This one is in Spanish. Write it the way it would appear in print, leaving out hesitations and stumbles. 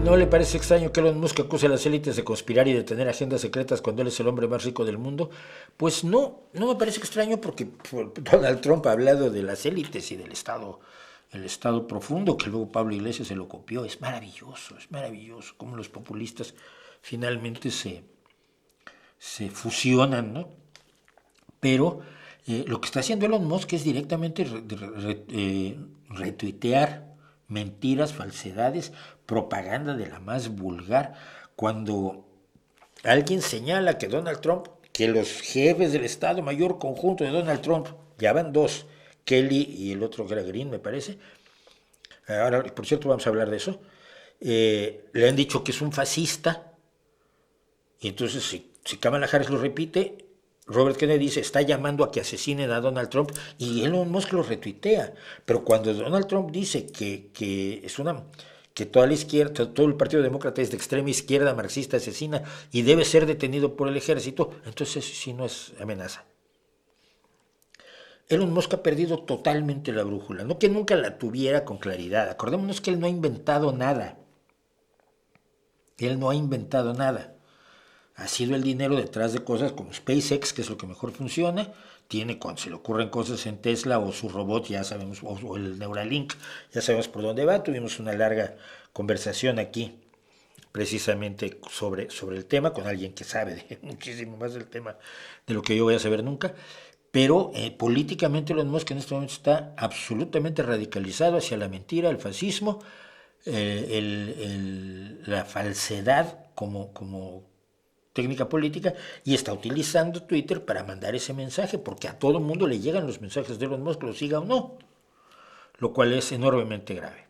¿No le parece extraño que Elon Musk acuse a las élites de conspirar y de tener agendas secretas cuando él es el hombre más rico del mundo? Pues no, no me parece extraño porque Donald Trump ha hablado de las élites y del Estado, el Estado profundo, que luego Pablo Iglesias se lo copió. Es maravilloso cómo los populistas finalmente se fusionan, ¿no? Pero lo que está haciendo Elon Musk es directamente retuitear mentiras, falsedades, propaganda de la más vulgar. Cuando alguien señala que Donald Trump, que los jefes del Estado Mayor Conjunto de Donald Trump, ya van dos, Kelly y el otro que era Green, me parece, ahora por cierto vamos a hablar de eso, le han dicho que es un fascista, y entonces si Kamala Harris lo repite, Robert Kennedy dice, está llamando a que asesinen a Donald Trump y Elon Musk lo retuitea. Pero cuando Donald Trump dice que es una que toda la izquierda, todo el Partido Demócrata es de extrema izquierda, marxista, asesina y debe ser detenido por el ejército, entonces eso sí no es amenaza. Elon Musk ha perdido totalmente la brújula, no que nunca la tuviera con claridad. Acordémonos que él no ha inventado nada. Él no ha inventado nada. Ha sido el dinero detrás de cosas como SpaceX, que es lo que mejor funciona. Tiene, cuando se le ocurren cosas en Tesla o su robot, ya sabemos, o el Neuralink, ya sabemos por dónde va. Tuvimos una larga conversación aquí, precisamente sobre el tema, con alguien que sabe de muchísimo más del tema de lo que yo voy a saber nunca. Pero políticamente Elon Musk en este momento está absolutamente radicalizado hacia la mentira, el fascismo, la falsedad como técnica política, y está utilizando Twitter para mandar ese mensaje, porque a todo el mundo le llegan los mensajes de Elon Musk, lo siga o no, lo cual es enormemente grave.